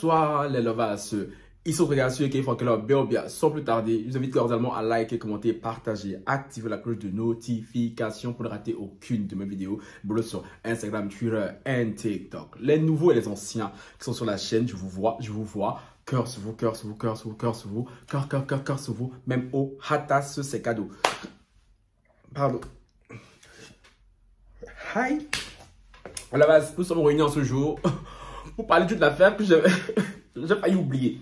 Bonsoir les lovas. Ils sont regardés sur qui font que leur bien. Sans plus tarder, je vous invite cordialement à liker, commenter, partager, activer la cloche de notification pour ne rater aucune de mes vidéos. Bleu sur Instagram, Twitter et TikTok. Les nouveaux et les anciens qui sont sur la chaîne, je vous vois. Cœur sur vous, cœur sur vous, cœur sur vous, cœur sur vous, cœur sur vous. Même au hatas, c'est cadeau. Pardon. Hi. Voilà, nous sommes réunis en ce jour pour parler d'une affaire que j'ai failli oublier.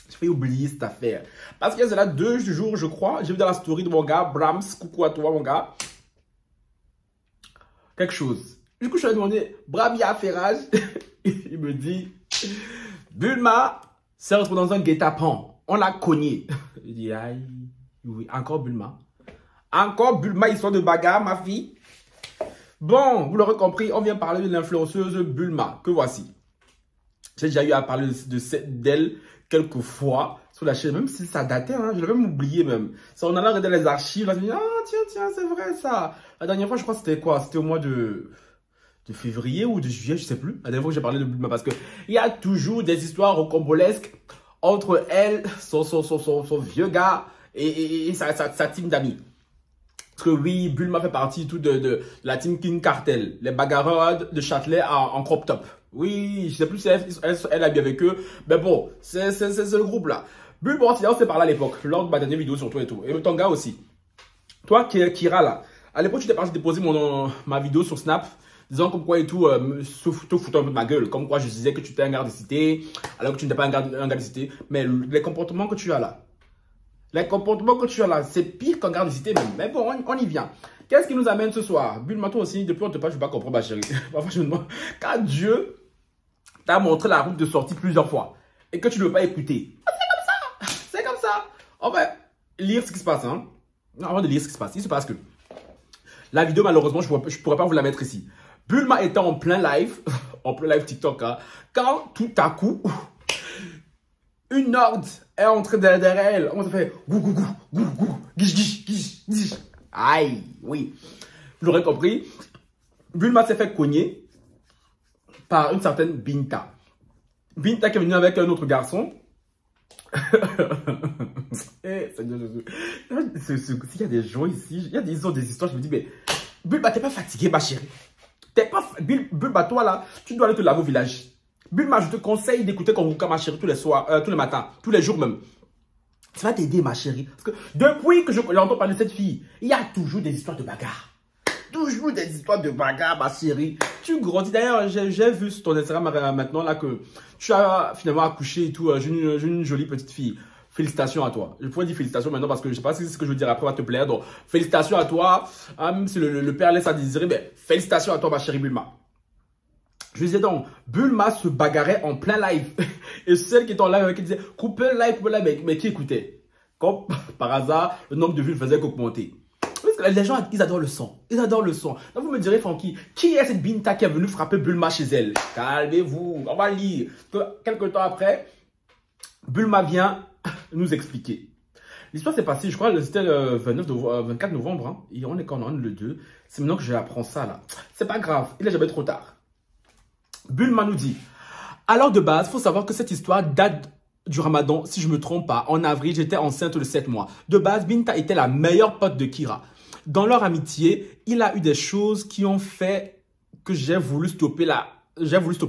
J'ai failli oublier cette affaire. Parce qu'il y a là 2 jours, je crois, j'ai vu dans la story de mon gars, Brahms, coucou à toi mon gars, quelque chose. Du coup, je lui ai demandé, Brahms, il y a affairage. Il me dit, Bulma s'est retrouvé dans un guet-apens. On l'a cogné. Il dit, aïe, oui, encore Bulma. Encore Bulma, histoire de bagarre, ma fille. Bon, vous l'aurez compris, on vient parler de l'influenceuse Bulma, que voici. J'ai déjà eu à parler d'elle quelques fois sur la chaîne, même si ça datait, hein, je l'avais même oublié même. Ça, on allait regarder les archives, là, je me dis, ah tiens, c'est vrai ça. La dernière fois, je crois que c'était quoi? C'était au mois de février ou de juillet, je sais plus. La dernière fois que j'ai parlé de Bulma, parce que il y a toujours des histoires rocambolesques entre elle, son vieux gars et sa team d'amis. Parce que oui, Bulma fait partie tout de la team King Cartel, les bagarreurs de Châtelet en crop top. Oui, je sais plus si elle a bien avec eux, mais bon, c'est le groupe là. Bulma, on s'est parlé à l'époque, lors de ma dernière vidéo sur toi et tout. Et ton gars aussi. Toi, Kira là, à l'époque, tu t'es parti déposer ma vidéo sur Snap, disant comme quoi et tout, te foutant un peu de ma gueule. Comme quoi je disais que tu étais un gars de cité, alors que tu n'étais pas un gars de cité. Mais les comportements que tu as là, c'est pire qu'en garde de cité même. Mais bon, on y vient. Qu'est-ce qui nous amène ce soir? Bulma, toi aussi, depuis on te parle, je ne vais pas comprendre, ma chérie. Parfois, je me demande, quand Dieu t'a montré la route de sortie plusieurs fois et que tu ne veux pas écouter. C'est comme ça. On va lire ce qui se passe. Hein. Avant de lire ce qui se passe, il se passe que la vidéo, malheureusement, je ne pourrais pas vous la mettre ici. Bulma était en plein live, TikTok, hein, quand tout à coup, une horde est entrée derrière elle. On se fait gou, guiche. Aïe, oui. Vous l'aurez compris. Bulma s'est fait cogner par une certaine Binta. Binta qui est venue avec un autre garçon. S'il y a des gens ici, il y a des histoires, je me dis, mais Bulma, t'es pas fatiguée, ma chérie. Bulma, toi là, tu dois aller te laver au village. Bulma, je te conseille d'écouter Kongoka, ma chérie, tous les soirs, tous les matins, tous les jours même. Ça va t'aider, ma chérie. Parce que depuis que j'entends parler de cette fille, il y a toujours des histoires de bagarre. Toujours des histoires de bagarre, ma chérie. Tu grandis. D'ailleurs, j'ai vu sur ton Instagram maintenant là que tu as finalement accouché et tout. J'ai une jolie petite fille. Félicitations à toi. Je pourrais dire félicitations maintenant parce que je ne sais pas si ce que je veux dire après va te plaire. Donc, félicitations à toi. Même si le père laisse à désirer, mais félicitations à toi, ma chérie Bulma. Je disais donc, Bulma se bagarrait en plein live. Et celle qui était en live, qui disait, coupez le live, mais qui écoutait? Comme par hasard, le nombre de vues ne faisait qu'augmenter. Parce que les gens, ils adorent le son. Ils adorent le son. Donc vous me direz, Francky, qui est cette Binta qui est venue frapper Bulma chez elle? Calmez-vous, on va lire. Quelques temps après, Bulma vient nous expliquer. L'histoire s'est passée, je crois, c'était le 24 novembre. Hein, et on est quand on est le 2. C'est maintenant que j'apprends ça là. C'est pas grave, il est jamais trop tard. Bulma nous dit, alors de base, il faut savoir que cette histoire date du Ramadan, si je ne me trompe pas. En avril, j'étais enceinte de 7 mois. De base, Binta était la meilleure pote de Kira. Dans leur amitié, il a eu des choses qui ont fait que j'ai voulu stopper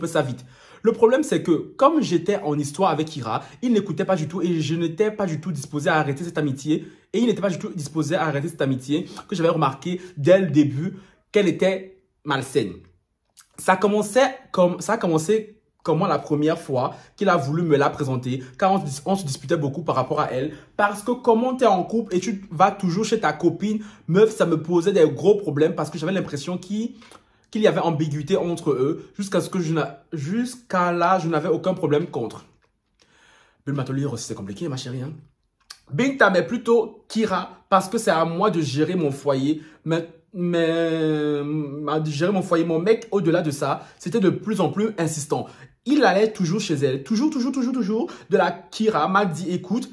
ça vite. Le problème, c'est que comme j'étais en histoire avec Kira, il n'écoutait pas du tout et je n'étais pas du tout disposé à arrêter cette amitié. Et il n'était pas du tout disposé à arrêter cette amitié que j'avais remarqué dès le début qu'elle était malsaine. Ça a commencé comment la première fois qu'il a voulu me la présenter, car on se disputait beaucoup par rapport à elle. Parce que comment tu es en couple et tu vas toujours chez ta copine, meuf, ça me posait des gros problèmes parce que j'avais l'impression qu'il y avait ambiguïté entre eux jusqu'à là, je n'avais aucun problème contre. Bulma, te lire aussi, c'est compliqué, ma chérie. Hein? Binta, mais plutôt Kira, parce que c'est à moi de gérer mon foyer, gérer mon foyer, mon mec, au-delà de ça, c'était de plus en plus insistant. Il allait toujours chez elle, toujours. De la Kira m'a dit, écoute,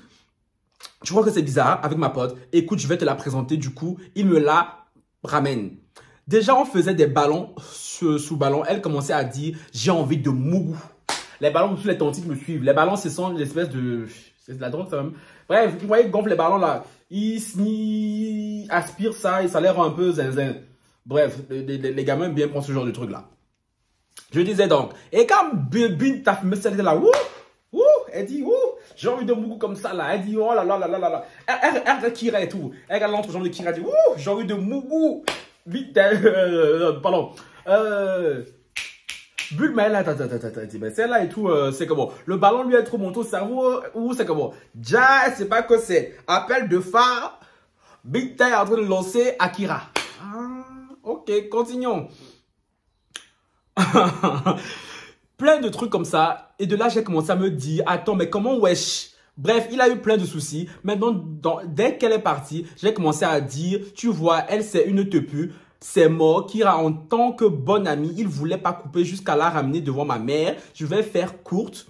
tu vois que c'est bizarre avec ma pote, écoute, je vais te la présenter, du coup, il me la ramène. Déjà, on faisait des ballons sous ballon, elle commençait à dire, j'ai envie de mougou. Les ballons sous les tontiques me suivent. Les ballons, ce sont une espèce de... C'est de la drogue, ça même. Bref, vous voyez, ils gonflent les ballons là. Ils aspirent ça et ça les rend un peu zinzin. Bref, les gamins bien prennent ce genre de truc là. Je disais donc, et quand Binta fumé celle là, elle dit, j'ai envie de mougou comme ça là. Elle dit, oh là là là là là. Elle regarde Kira et tout. Elle regarde l'entrejambe de Kira et dit, j'ai envie de mougou. Vite, pardon. Bulma, elle là, celle-là et tout, c'est comment? Le ballon lui est trop monté au cerveau, ou c'est comment? Ja, c'est pas que c'est. Appel de phare. Binta est en train de lancer Akira. Ah, ok, continuons. Plein de trucs comme ça. Et de là, j'ai commencé à me dire, attends, mais comment wesh? Bref, il a eu plein de soucis. Maintenant, dès qu'elle est partie, j'ai commencé à dire, tu vois, elle, c'est une tepu. C'est mort. Kira, en tant que bonne amie, il voulait pas couper jusqu'à la ramener devant ma mère. Je vais faire courte.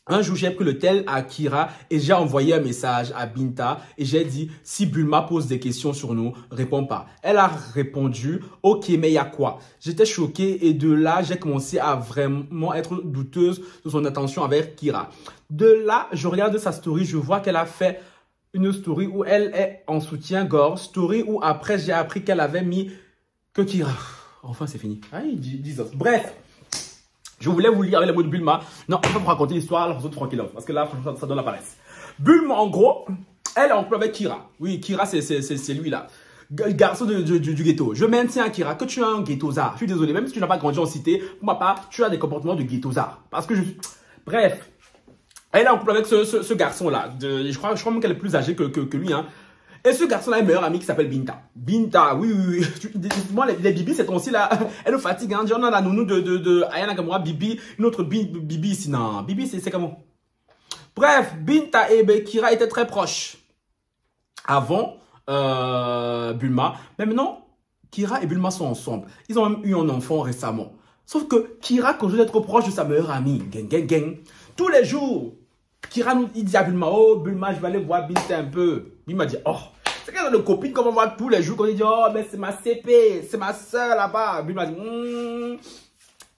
Un jour, j'ai pris le tel à Kira et j'ai envoyé un message à Binta et j'ai dit, si Bulma pose des questions sur nous, réponds pas. Elle a répondu, ok, mais il y a quoi? J'étais choquée et de là, j'ai commencé à vraiment être douteuse de son attention avec Kira. De là, je regarde sa story, je vois qu'elle a fait une story où elle est en soutien-gorge, story où après, j'ai appris qu'elle avait mis que Kira. Enfin, c'est fini. Aïe, Jesus. Bref. Je voulais vous lire avec les mots de Bulma. Non, on va vous raconter l'histoire, alors tranquille. Parce que là, franchement, ça donne la paresse. Bulma, en gros, elle est en couple avec Kira. Oui, Kira, c'est lui là. Garçon du ghetto. Je maintiens, Kira, que tu es un ghetto-zard. Je suis désolé, même si tu n'as pas grandi en cité, pour ma part, tu as des comportements de ghetto-zard. Parce que je suis... Bref. Elle est en couple avec ce garçon-là. Je crois même qu'elle est plus âgée que lui, hein. Et ce garçon-là a un meilleur ami qui s'appelle Binta. Binta, oui. Moi, les Bibi, c'est ton style là. Elle nous fatigue, hein. On a la nounou de Ayana Kamura, Bibi. Une autre Bibi ici. Non, Bibi, c'est comment? Bref, Binta et Kira étaient très proches. Avant Bulma. Mais maintenant, Kira et Bulma sont ensemble. Ils ont même eu un enfant récemment. Sauf que Kira continue d'être proche de sa meilleure amie. Gang. Tous les jours, Kira il dit à Bulma, oh Bulma, je vais aller voir Binta un peu. Bulma dit, oh, c'est qu'elle a une copine qu'on va voir tous les jours. Qu'on dit, oh, mais c'est ma CP, c'est ma soeur là-bas. Bulma dit,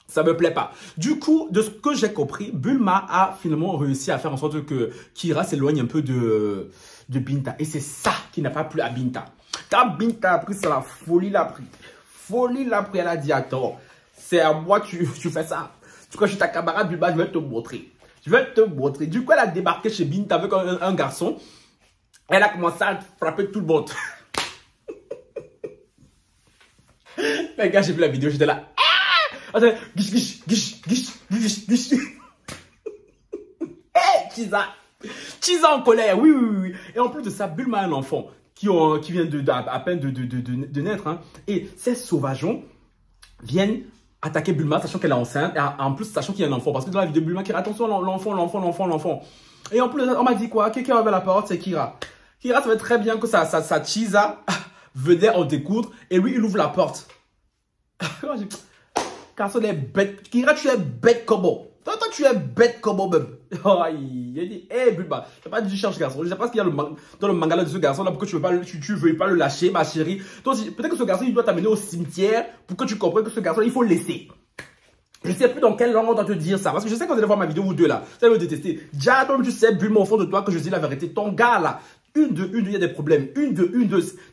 ça me plaît pas. Du coup, de ce que j'ai compris, Bulma a finalement réussi à faire en sorte que Kira s'éloigne un peu de Binta. Et c'est ça qui n'a pas plu à Binta. Quand Binta a pris, c'est la folie l'a pris. Elle a dit, attends, c'est à moi que tu fais ça. Tu crois que je suis ta camarade, Bulma, je vais te montrer. Du coup, elle a débarqué chez Binta avec un garçon. Elle a commencé à frapper tout le monde. Les gars, j'ai vu la vidéo, j'étais là. Attends, guiche. Chisa en colère, oui. Et en plus de ça, Bulma a un enfant qui vient à peine de naître. Hein. Et ces sauvageons viennent attaquer Bulma, sachant qu'elle est enceinte, et en plus, sachant qu'il y a un enfant. Parce que dans la vidéo de Bulma, Kira, attention, l'enfant. Et en plus, on m'a dit quoi? Quelqu'un avait la parole, c'est Kira. Kira savait très bien que sa Chisa venait en découdre, et lui, il ouvre la porte. Car ce n'est bête. Kira, tu es bête comme toi, tu es bête comme même. Il a dit, hé, Bulma, tu n'as pas dit que je cherche ce garçon. Je ne sais pas ce qu'il y a dans le manga de ce garçon là, pourquoi tu ne veux pas le lâcher, ma chérie. Peut-être que ce garçon, il doit t'amener au cimetière pour que tu comprennes que ce garçon, il faut le laisser. Je ne sais plus dans quelle langue on doit te dire ça. Parce que je sais que vous allez voir ma vidéo, vous deux là. Vous allez me détester. Déjà, toi, tu sais, Bulma, au fond de toi, que je dis la vérité. Ton gars là, il y a des problèmes. Une, deux.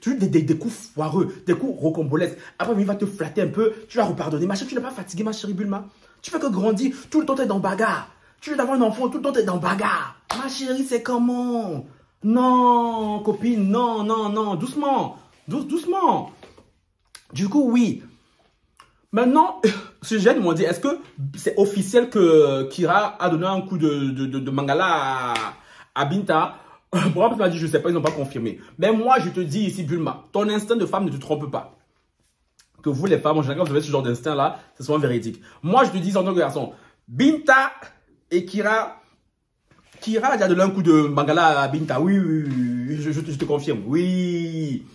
Tu as des coups foireux, des coups rocambolesques. Après, il va te flatter un peu. Tu vas repardonner. Ma chérie, tu n'es pas fatiguée, ma chérie Bulma. Tu fais que grandir. Tout le temps, tu es dans bagarre. Tu veux avoir un enfant, tout le temps, tu es dans bagarre. Ma chérie, c'est comment? Non, copine, non. Doucement. Doucement. Du coup, oui. Maintenant, ces jeunes m'ont dit, est-ce que c'est officiel que Kira a donné un coup de mangala à Binta? Bon, m'a dit, je ne sais pas, ils n'ont pas confirmé. Mais moi, je te dis ici, Bulma, ton instinct de femme ne te trompe pas. Que vous, les femmes, en général, vous avez ce genre d'instinct-là, c'est souvent véridique. Moi, je te dis en tant que garçon, Binta et Kira a déjà donné un coup de mangala à Binta. Oui, je te confirme. Oui.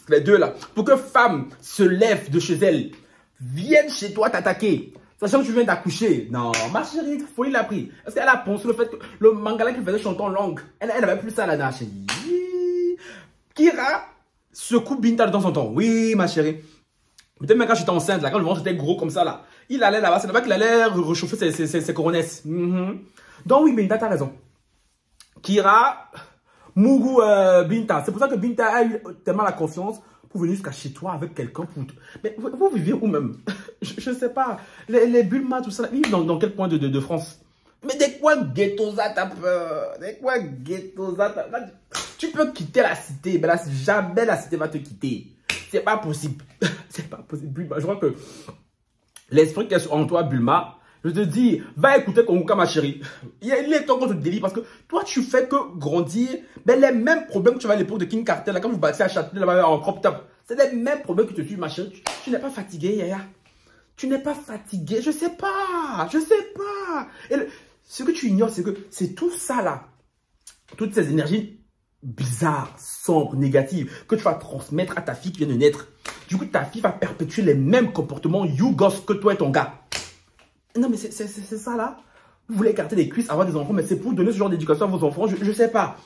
Les deux là. Pour que femme se lève de chez elle, vienne chez toi t'attaquer, sachant que tu viens d'accoucher. Non, ma chérie, folie l'a pris. Est-ce qu'elle a pensé le fait que le mangala qu'il faisait chanter en langue, elle avait plus ça là, ma chérie. Kira secoue Binta de temps en temps. Oui, ma chérie. Peut-être même quand j'étais enceinte, là, quand le ventre était gros comme ça, là. Il allait là-bas, c'est là-bas qu'il allait réchauffer ses coronesses. Donc oui, Binta, t'as raison. Kira, Mugu, Binta. C'est pour ça que Binta a eu tellement la confiance pour venir jusqu'à chez toi avec quelqu'un pour... Mais vous vivez où même? Je ne sais pas. Les Bulma, tout ça, ils vivent dans quel coin de France? Mais des coins ghettosa, t'as peur. Des coins ghettosa, tu peux quitter la cité, mais là, jamais la cité va te quitter. C'est pas possible. C'est pas possible, Bulma. Je crois que l'esprit qui est en toi, Bulma, je te dis, va écouter Konguka, ma chérie. Il est temps qu'on te délivre parce que toi, tu fais que grandir. Ben, les mêmes problèmes que tu avais à l'époque de King Cartel, là, quand vous battiez à Châtelet, là-bas, en crop top. C'est les mêmes problèmes qui te suivent, ma chérie. Tu n'es pas fatigué, Yaya. Tu n'es pas fatigué. Je sais pas. Je sais pas. Et ce que tu ignores, c'est que c'est tout ça, là. Toutes ces énergies bizarres, sombres, négatives, que tu vas transmettre à ta fille qui vient de naître. Du coup, ta fille va perpétuer les mêmes comportements you-goss que toi et ton gars. Non, mais c'est ça, là. Vous voulez écarter les cuisses, avoir des enfants, mais c'est pour donner ce genre d'éducation à vos enfants. Je sais pas.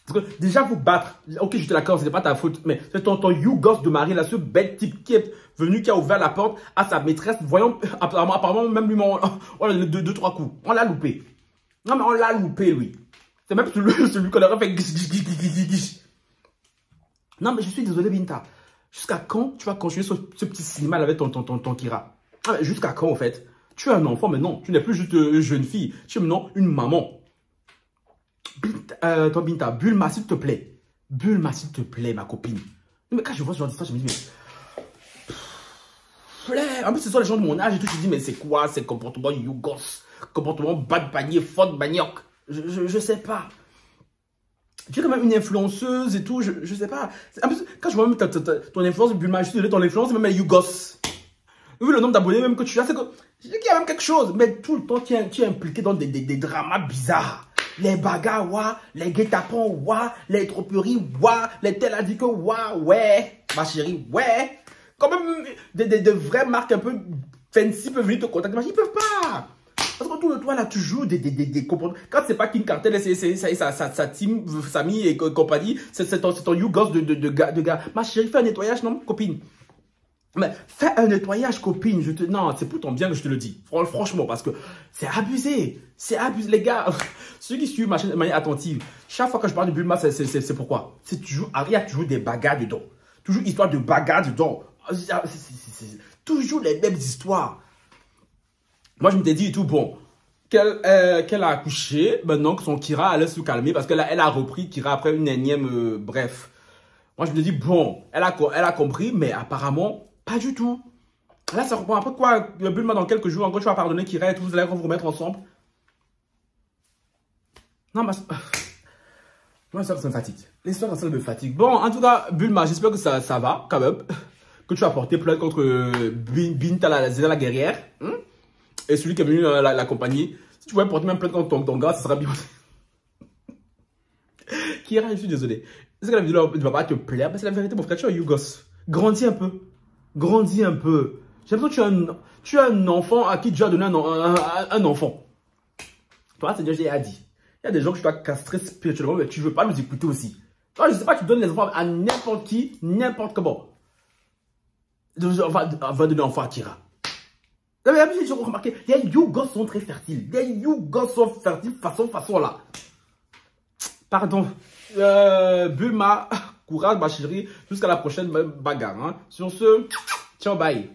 Parce que déjà, vous battre. Ok, je te l'accorde, ce n'est pas ta faute. Mais c'est ton you-goss de mari, là, ce bel type qui est venu, qui a ouvert la porte à sa maîtresse. Voyons, apparemment, même lui, on l'a deux, trois coups. On l'a loupé. Non, mais on l'a loupé, lui. C'est même celui qu'on aurait fait. Non, mais je suis désolé, Binta. Jusqu'à quand tu vas continuer ce petit cinéma avec ton Kira? Ah, jusqu'à quand, en fait? Tu es un enfant maintenant. Tu n'es plus juste une jeune fille. Tu es maintenant une maman. Binta, Bulma, s'il te plaît. Bulma, s'il te plaît, ma copine. Mais quand je vois ce genre d'histoire, je me dis, mais... En plus, ce sont les gens de mon âge et tout. Je me dis, mais c'est quoi ces comportements you-goss? Comportement bad panier, faute manioc? Je sais pas. Tu es quand même une influenceuse et tout. Je sais pas. En plus, quand je vois même ton influence, Bulma, je suis désolé, ton influence, même les you-goss. Vu le nombre d'abonnés même que tu as, c'est que... Je dis qu'il y a même quelque chose. Mais tout le temps, tu es impliqué dans des dramas bizarres. Les bagarres, ouah, les guet-apens, ouah, les troperies, ouah, les tel a dit que, ouah, ouais, ma chérie, ouais. Quand même, des vraies marques un peu fancy peuvent venir te contacter, mais ils peuvent pas. Parce que tout le temps, là, toujours des comportements. Quand c'est pas King Cartel, c'est sa team, Samy et compagnie, c'est ton you-goss de gars. Ma chérie, fais un nettoyage, non, copine? Mais fais un nettoyage, copine. Non, c'est pour ton bien que je te le dis. Franchement, parce que c'est abusé. C'est abusé. Les gars, ceux qui suivent ma chaîne de manière attentive, chaque fois que je parle de Bulma, c'est pourquoi. Il y a toujours des bagarres dedans. Toujours histoire de bagarres dedans. Toujours les mêmes histoires. Moi, je me dit et tout, bon, qu'elle a accouché, maintenant que son Kira allait se calmer, parce qu'elle a repris Kira après une énième, bref. Moi, je me dis, bon, elle a compris, mais apparemment... Pas du tout. Là, ça reprend. Après quoi, le Bulma dans quelques jours, encore tu vas pardonner Kira et tout, vous allez vous remettre ensemble. Non, mais... Moi, ça me fatigue. L'histoire, ça me fatigue. Bon, en tout cas, Bulma, j'espère que ça va, quand même. Que tu vas porter plainte contre Binta, la guerrière. Et celui qui est venu l'accompagner. Si tu pouvais porter même plainte contre ton gars, ça sera bien. Kira, je suis désolé. Est-ce que la vidéo ne va pas te plaire? Mais c'est la vérité, mon frère, tu es un you-goss. Grandis un peu. Grandis un peu. J'ai l'impression que tu as un enfant à qui tu as donné un enfant. Toi, c'est déjà dit. Il y a des gens que tu dois castrer spirituellement, mais tu ne veux pas nous écouter aussi. Toi, je ne sais pas, tu donnes les enfants à n'importe qui, n'importe comment. On va donner l'enfant à Kira. Vous avez remarqué, les you-goss sont très fertiles. Les you-goss sont fertiles façon là. Pardon. Bulma. Courage, ma chérie. Jusqu'à la prochaine bagarre. Hein. Sur ce, ciao, bye.